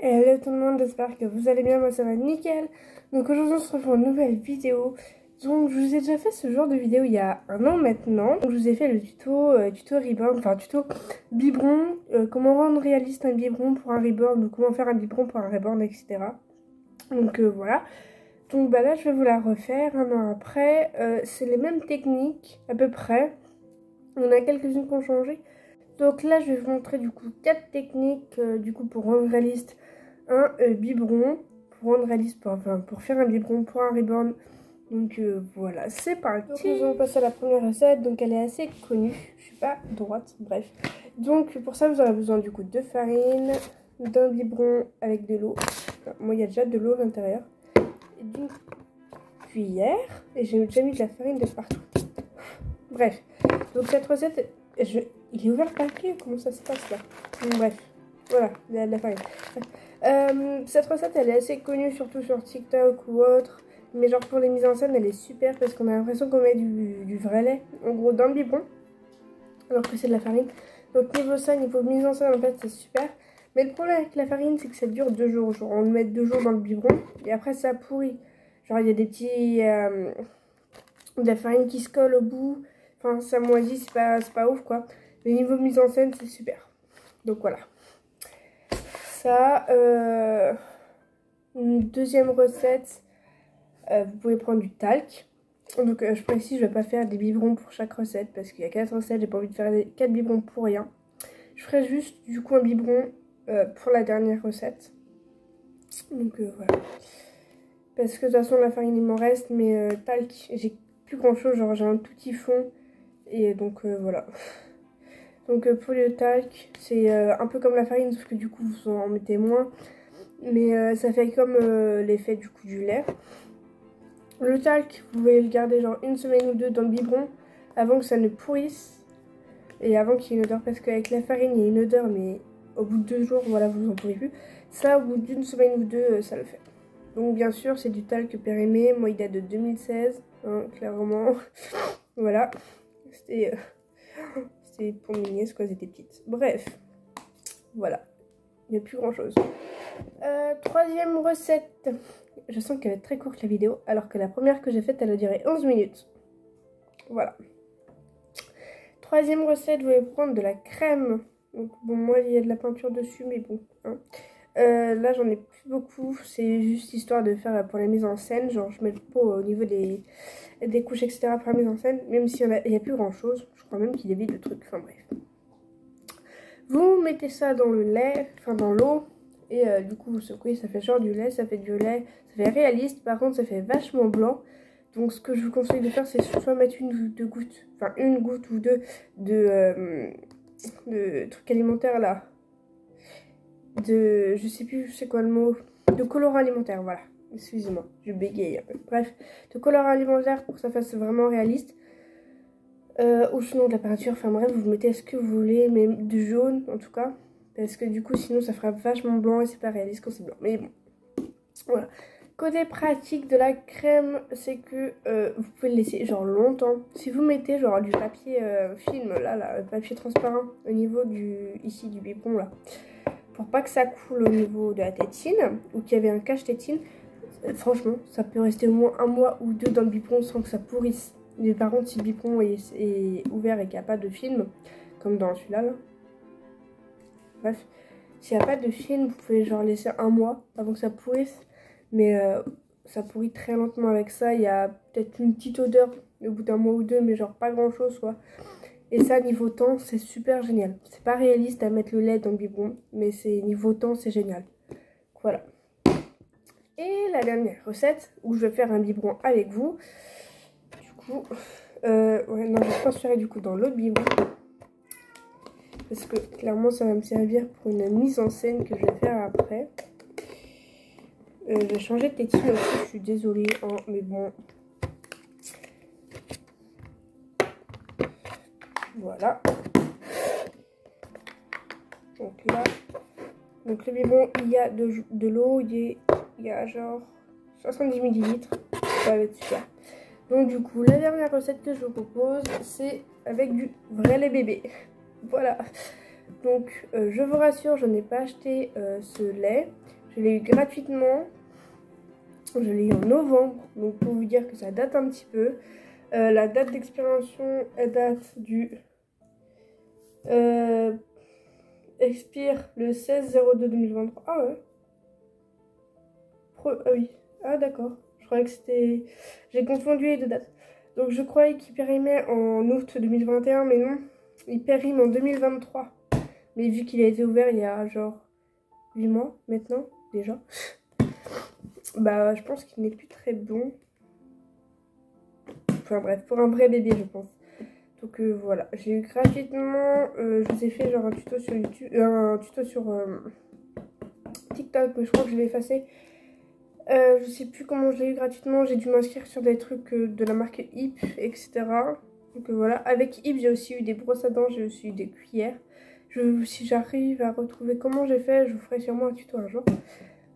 Hello tout le monde, j'espère que vous allez bien, moi ça va nickel. Donc aujourd'hui on se retrouve pour une nouvelle vidéo. Donc je vous ai déjà fait ce genre de vidéo il y a un an maintenant. Donc, je vous ai fait le tuto reborn, enfin tuto biberon, comment rendre réaliste un biberon pour un reborn, ou comment faire un biberon pour un reborn, etc. Donc voilà. Donc bah là je vais vous la refaire un an après. C'est les mêmes techniques à peu près. On a quelques-unes qui ont changé. Donc là je vais vous montrer du coup 4 techniques du coup pour rendre réaliste un biberon, pour rendre réaliste, pour faire un biberon pour un reborn. Donc voilà, c'est parti. Donc nous allons passer à la première recette, donc elle est assez connue, je suis pas droite, bref. Donc pour ça vous aurez besoin du coup de farine, d'un biberon avec de l'eau, enfin, moi il y a déjà de l'eau à l'intérieur, d'une cuillère, et j'ai déjà mis de la farine de partout. Bref, donc cette recette, il est ouvert le papier, comment ça se passe là? Donc, bref, voilà, de la farine. Cette recette elle est assez connue surtout sur TikTok ou autre, mais genre pour les mises en scène elle est super parce qu'on a l'impression qu'on met du vrai lait en gros dans le biberon alors que c'est de la farine. Donc niveau ça, niveau mise en scène en fait c'est super, mais le problème avec la farine c'est que ça dure 2 jours, genre on le met 2 jours dans le biberon et après ça pourrit, genre il y a des petits de la farine qui se colle au bout, enfin ça moisit, c'est pas ouf quoi, mais niveau mise en scène c'est super. Donc voilà. Ça, une deuxième recette, vous pouvez prendre du talc. Donc je précise, je vais pas faire des biberons pour chaque recette parce qu'il y a 4 recettes, j'ai pas envie de faire 4 biberons pour rien. Je ferai juste du coup un biberon pour la dernière recette. Donc voilà. Parce que de toute façon la farine il m'en reste, mais talc, j'ai plus grand chose, genre j'ai un tout petit fond. Et donc voilà. Donc pour le talc, c'est un peu comme la farine, sauf que du coup vous en mettez moins. Mais ça fait comme l'effet du coup du lait. Le talc, vous pouvez le garder genre 1 semaine ou 2 dans le biberon avant que ça ne pourrisse. Et avant qu'il y ait une odeur, parce qu'avec la farine il y a une odeur, mais au bout de 2 jours, voilà, vous en pourrez plus. Ça, au bout d'une semaine ou 2, ça le fait. Donc bien sûr, c'est du talc périmé. Moi, il date de 2016, hein, clairement. Voilà. C'était pour mes nièces quand elles étaient petites. Bref, voilà. Il n'y a plus grand chose. Troisième recette. Je sens qu'elle va être très courte la vidéo, alors que la première que j'ai faite, elle a duré 11 minutes. Voilà. Troisième recette, vous allez prendre de la crème. Donc bon, moi il y a de la peinture dessus, mais bon. Hein. Là j'en ai plus beaucoup, c'est juste histoire de faire pour la mise en scène. Genre je mets le pot au niveau des couches, etc. pour la mise en scène, même s'il n'y a plus grand chose. Je crois même qu'il évite le truc, enfin bref. Vous mettez ça dans le lait, enfin dans l'eau. Et du coup vous secouez, ça fait genre du lait, ça fait du lait, ça fait réaliste, par contre ça fait vachement blanc. Donc ce que je vous conseille de faire c'est soit mettre une ou 2 gouttes, enfin une goutte ou 2 de trucs alimentaires là. Je sais plus c'est quoi le mot, de colorant alimentaire, voilà. Excusez-moi, je bégaye un peu. Bref, de colorant alimentaire pour que ça fasse vraiment réaliste. Ou sinon de la peinture, enfin bref, vous mettez ce que vous voulez, mais du jaune en tout cas. Parce que du coup, sinon, ça fera vachement blanc et c'est pas réaliste quand c'est blanc. Mais bon, voilà. Côté pratique de la crème, c'est que vous pouvez le laisser genre longtemps. Si vous mettez genre du papier film, là, papier transparent au niveau ici du biberon, là. Pour pas que ça coule au niveau de la tétine, ou qu'il y avait un cache-tétine, franchement, ça peut rester au moins 1 mois ou 2 dans le biberon sans que ça pourrisse. Mais par contre, si le biberon est ouvert et qu'il n'y a pas de film, comme dans celui-là, là. Bref, s'il n'y a pas de film, vous pouvez genre laisser 1 mois avant que ça pourrisse. Mais ça pourrit très lentement avec ça. Il y a peut-être une petite odeur au bout d'1 mois ou 2, mais genre pas grand chose quoi. Et ça, niveau temps, c'est super génial. C'est pas réaliste à mettre le lait dans le biberon, mais c'est niveau temps, c'est génial. Voilà. Et la dernière recette, où je vais faire un biberon avec vous. Du coup, ouais, non, je vais transférer du coup dans l'autre biberon. Parce que clairement ça va me servir pour une mise en scène que je vais faire après. Je vais changer de tétine aussi, je suis désolée, hein, mais bon. Voilà. Donc là, donc le biberon, il y a de l'eau, il y a genre 70 ml. Ça va être super. Donc du coup, la dernière recette que je vous propose, c'est avec du vrai lait bébé. Voilà. Donc je vous rassure, je n'ai pas acheté ce lait. Je l'ai eu gratuitement. Je l'ai eu en novembre, donc pour vous dire que ça date un petit peu. La date d'expiration, elle date du... expire le 16/02/2023. Ah ouais. Ah oui. Ah d'accord. Je croyais que c'était... J'ai confondu les deux dates. Donc je croyais qu'il périmait en août 2021, mais non. Il périme en 2023. Mais vu qu'il a été ouvert il y a genre 8 mois maintenant, déjà. Bah je pense qu'il n'est plus très bon. Enfin bref, pour un vrai bébé je pense. Donc voilà, j'ai eu gratuitement, je vous ai fait genre un tuto sur YouTube, un tuto sur TikTok, mais je crois que je l'ai effacé. Je sais plus comment je l'ai eu gratuitement, j'ai dû m'inscrire sur des trucs de la marque Hip, etc. Donc voilà, avec Hip j'ai aussi eu des brosses à dents, j'ai aussi eu des cuillères. Si j'arrive à retrouver comment j'ai fait, je vous ferai sûrement un tuto un jour.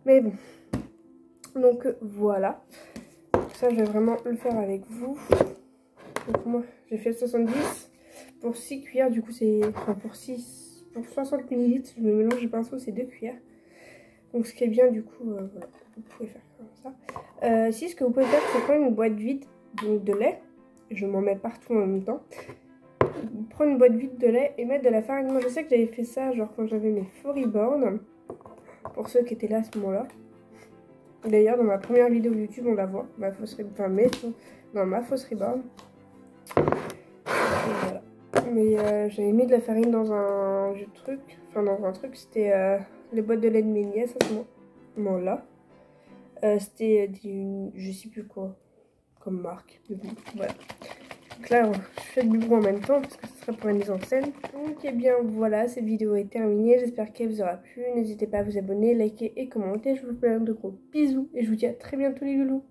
Mais bon, donc voilà. Ça je vais vraiment le faire avec vous. Donc moi j'ai fait 70 pour 6 cuillères, du coup c'est, enfin pour 60 ml, je me mélange les pinceaux, c'est 2 cuillères. Donc ce qui est bien du coup, voilà, vous pouvez faire comme ça. Si ce que vous pouvez faire, c'est prendre une boîte vide donc de lait, je m'en mets partout en même temps. Prendre une boîte vide de lait et mettre de la farine. Moi je sais que j'avais fait ça genre quand j'avais mes Foriborn, pour ceux qui étaient là à ce moment là. D'ailleurs dans ma première vidéo YouTube on la voit, ma fausse, enfin dans ma fausse Reborn. Voilà. Mais j'avais mis de la farine dans un truc, c'était les boîtes de lait de mes nièces à ce moment-là. C'était je sais plus quoi, comme marque. Voilà. Donc là, je fais du bruit en même temps parce que ce serait pour la mise en scène. Donc et bien voilà, cette vidéo est terminée. J'espère qu'elle vous aura plu. N'hésitez pas à vous abonner, liker et commenter. Je vous fais plein de gros bisous et je vous dis à très bientôt les loulous.